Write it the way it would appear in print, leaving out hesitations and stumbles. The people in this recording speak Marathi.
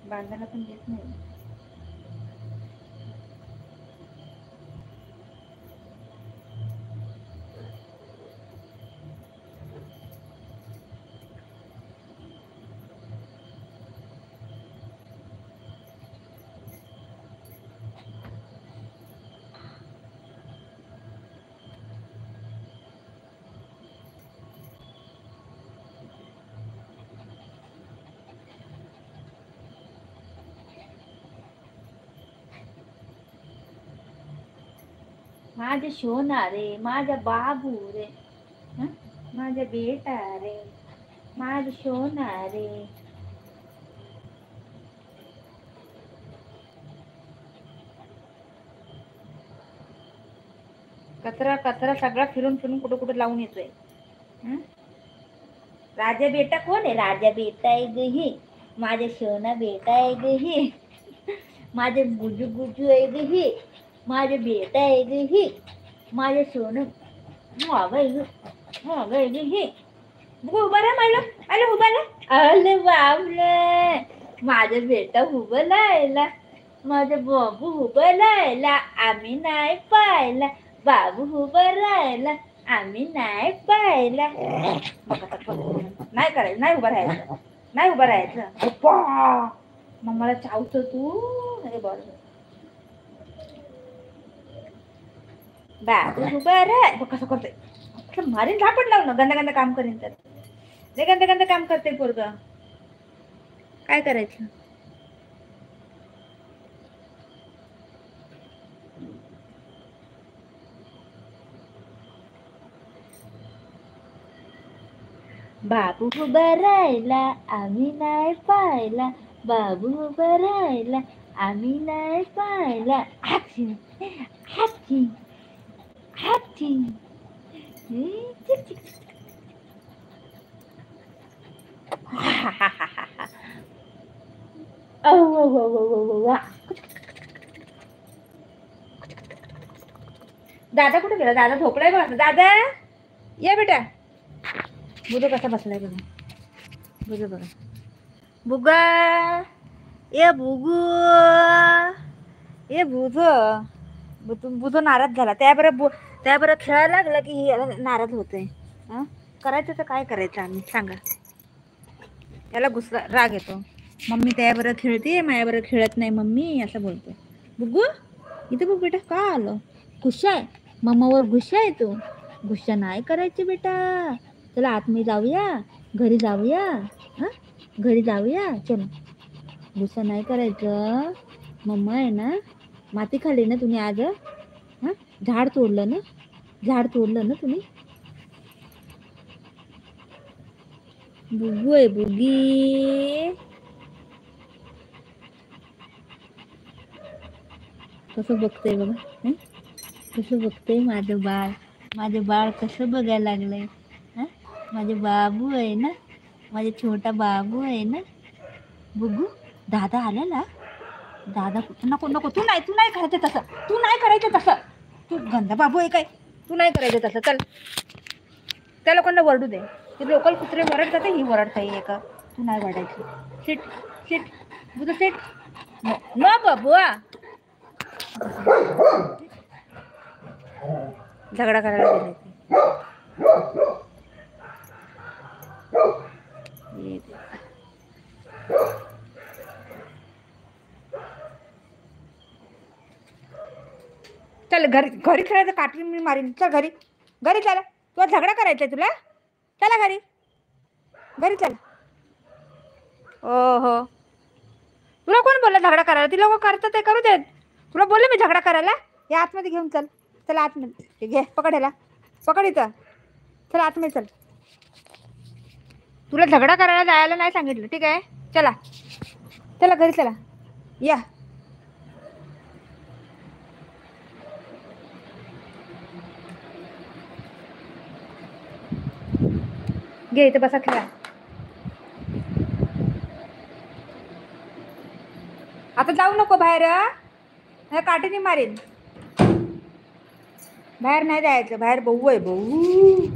बांधायला पण देत नाही. माझे सोना रे, माझा बाबू रे, माझा बेटा रे, माझा सोना रे. कचरा कचरा सगळा फिरून फिरून कुठं कुठं लावून येतोय. राजा बेटा कोण आहे? राजा बेटा आहे ग ही, माझा सोना बेटा आहे ग ही, माझे गुजू गुजू आहे ग ही, माझा बेटा आहे ग ही, माझे सोनं मागं आहे ग ही. उभा राहा मला, आले उभा राहा. आले बाबले, माझा बेटा उभं राहिला, माझा बाबू उभं राहिला, आम्ही नाही पाहिला. बाबू उभं राहिला, आम्ही नाही पाहिला. नाही करायचं, नाही उभं राहायचं, नाही उभं राहायचं. मग मला चावतो तू. अरे बरं बाबू उभं राह. कसं करतोय? मारीन झापड लावून गंदा गंदा काम करीन. तर लय गंदा गंदा काम करते पोरग. काय करायचं? बाबू उभा राहिला, आम्ही नाही पाहिला. बाबू उभा राहिला, आम्ही नाही पाहिला. हाची हाची हाची. दादा कुठे गेला? दादा झोपलाय बघ. दादा ये बेटा. बुधू कसा बसलाय बघा. बुधू बघा. बुगा ये बुगू, ये बुधू. बुधू नाराज झाला. त्याबरोबर खेळायला लागला की याला नाराज होतोय. करायचं तर काय करायचं आम्ही सांगा. याला गुस्सा राग येतो. मम्मी त्याबरोबर खेळते, माझ्याबरोबर खेळत नाही मम्मी असं बोलतो. बुगू इथे बघ बेटा. का आलो? गुस्सा आहे मम्मावर? गुस्सा आहे तू? गुस्सा नाही करायचे बेटा. चला आतमध्ये जाऊया, घरी जाऊया. घरी जाऊया चल. गुस्सा नाही करायचं. मम्मा आहे ना. माती खाल्ली ना तुम्ही आज? झाड तोडलं ना? झाड तोडलं ना तुम्ही? बुगू आहे बुगी. कसं बघतंय बघा. कसं बघतंय माझं बाळ. माझं बाळ कसं बघायला लागलंय. माझे बाबू आहे ना. माझा छोटा बाबू आहे ना. बुगू दादा आलेला. दादा नको नको. तू नाही करायचं तसं. तू नाही करायचं तसं. तू गंदा बाबू आहे काय? तू नाही करायचं तसं. चल त्याला कोणाला वरडू दे. ते लोकल कुत्रे वरडतात, ही वरडताय एका. तू नाही वरडायची. सिट सिट बुधू सिट. नो बाबू. झगडा करायला गेले. चल घरी खेळायचं. काठी मी मारीन. चल घरी चला. तुला झगडा करायचाय तुला? चला घरी चल. हो तुला कोण बोललं झगडा करायला? ती लोक करतात ते करू देत. तुला बोलले मी झगडा करायला? या आतमध्ये घेऊन चल. चला आतमध्ये घे. पकड ह्याला. पकड इथं. चला आतमध्ये चल. तुला झगडा करायला जायला नाही सांगितलं. ठीक आहे चला. चला घरी चला. या घे इथे बसा खेळा. आता जाऊ नको बाहेर. काठीने मारेन. बाहेर नाही जायचं. बाहेर बहू आहे बहू.